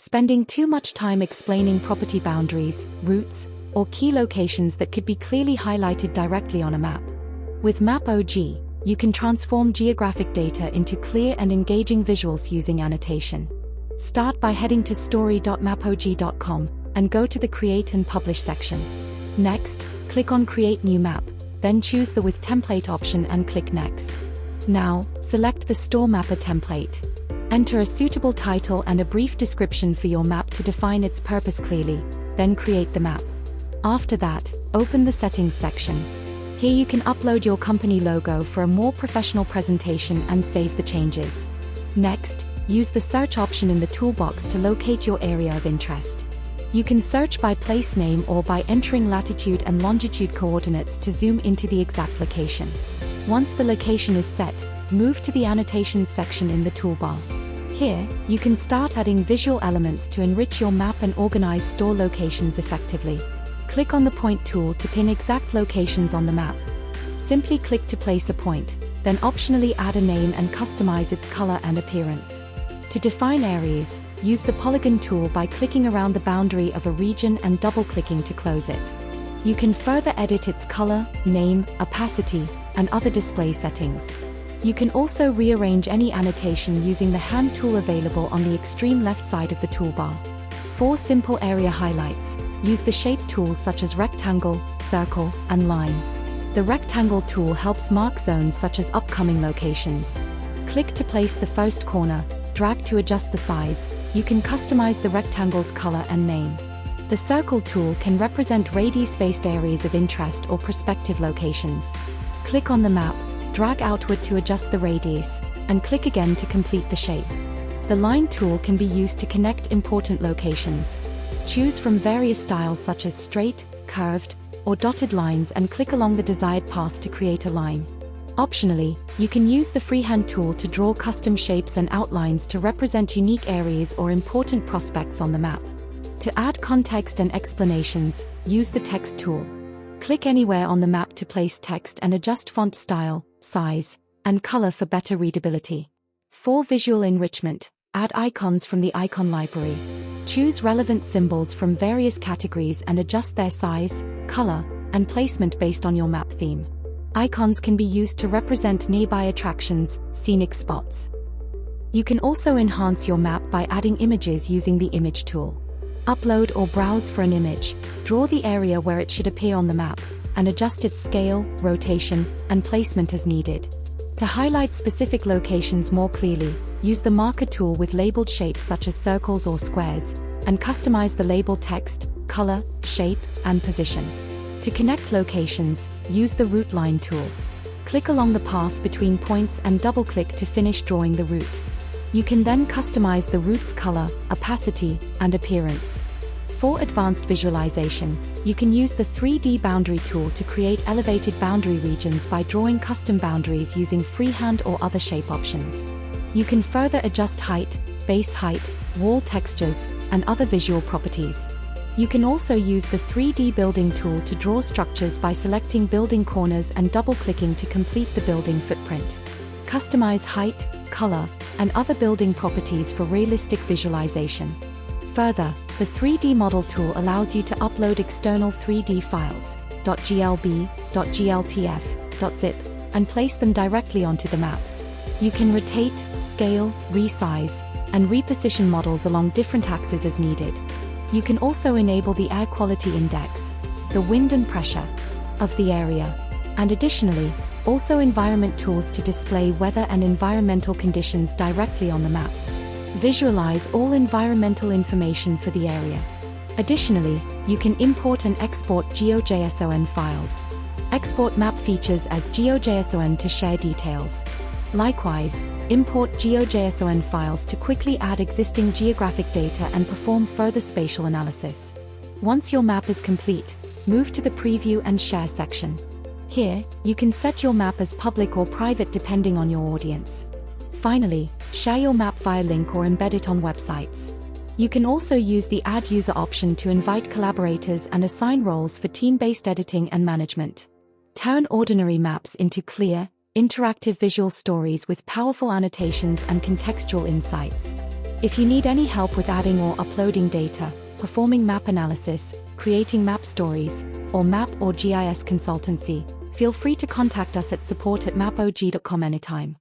spending too much time explaining property boundaries, routes, or key locations that could be clearly highlighted directly on a map. With MAPOG, you can transform geographic data into clear and engaging visuals using annotation. Start by heading to story.mapog.com and go to the Create and Publish section. Next, click on Create New Map, then choose the With Template option and click Next. Now, select the Store Mapper template. Enter a suitable title and a brief description for your map to define its purpose clearly, then create the map. After that, open the Settings section. Here you can upload your company logo for a more professional presentation and save the changes. Next, use the search option in the toolbox to locate your area of interest. You can search by place name or by entering latitude and longitude coordinates to zoom into the exact location. Once the location is set, move to the Annotations section in the toolbar. Here, you can start adding visual elements to enrich your map and organize store locations effectively. Click on the Point tool to pin exact locations on the map. Simply click to place a point, then optionally add a name and customize its color and appearance. To define areas, use the Polygon tool by clicking around the boundary of a region and double-clicking to close it. You can further edit its color, name, opacity, and other display settings. You can also rearrange any annotation using the Hand tool available on the extreme left side of the toolbar. For simple area highlights, use the Shape tools such as Rectangle, Circle, and Line. The Rectangle tool helps mark zones such as upcoming locations. Click to place the first corner, drag to adjust the size. You can customize the rectangle's color and name. The Circle tool can represent radius-based areas of interest or prospective locations. Click on the map, drag outward to adjust the radius, and click again to complete the shape. The Line tool can be used to connect important locations. Choose from various styles such as straight, curved, or dotted lines and click along the desired path to create a line. Optionally, you can use the Freehand tool to draw custom shapes and outlines to represent unique areas or important prospects on the map. To add context and explanations, use the Text tool. Click anywhere on the map to place text and adjust font style, size, and color for better readability. For visual enrichment, add icons from the icon library. Choose relevant symbols from various categories and adjust their size, color, and placement based on your map theme. Icons can be used to represent nearby attractions, scenic spots. You can also enhance your map by adding images using the Image tool. Upload or browse for an image, draw the area where it should appear on the map, and adjust its scale, rotation, and placement as needed. To highlight specific locations more clearly, use the Marker tool with labeled shapes such as circles or squares, and customize the labeled text, color, shape, and position. To connect locations, use the Route Line tool. Click along the path between points and double-click to finish drawing the route. You can then customize the route's color, opacity, and appearance. For advanced visualization, you can use the 3D Boundary tool to create elevated boundary regions by drawing custom boundaries using freehand or other shape options. You can further adjust height, base height, wall textures, and other visual properties. You can also use the 3D Building tool to draw structures by selecting building corners and double-clicking to complete the building footprint. Customize height, color, and other building properties for realistic visualization. Further, the 3D Model tool allows you to upload external 3D files, .glb, .gltf, .zip, and place them directly onto the map. You can rotate, scale, resize, and reposition models along different axes as needed. You can also enable the air quality index, the wind and pressure of the area, and additionally, also environment tools to display weather and environmental conditions directly on the map. Visualize all environmental information for the area. Additionally, you can import and export GeoJSON files. Export map features as GeoJSON to share details. Likewise, import GeoJSON files to quickly add existing geographic data and perform further spatial analysis. Once your map is complete, move to the Preview and Share section. Here, you can set your map as public or private depending on your audience. Finally, share your map via link or embed it on websites. You can also use the Add User option to invite collaborators and assign roles for team-based editing and management. Turn ordinary maps into clear, interactive visual stories with powerful annotations and contextual insights. If you need any help with adding or uploading data, performing map analysis, creating map stories, or map or GIS consultancy, feel free to contact us at support@mapog.com anytime.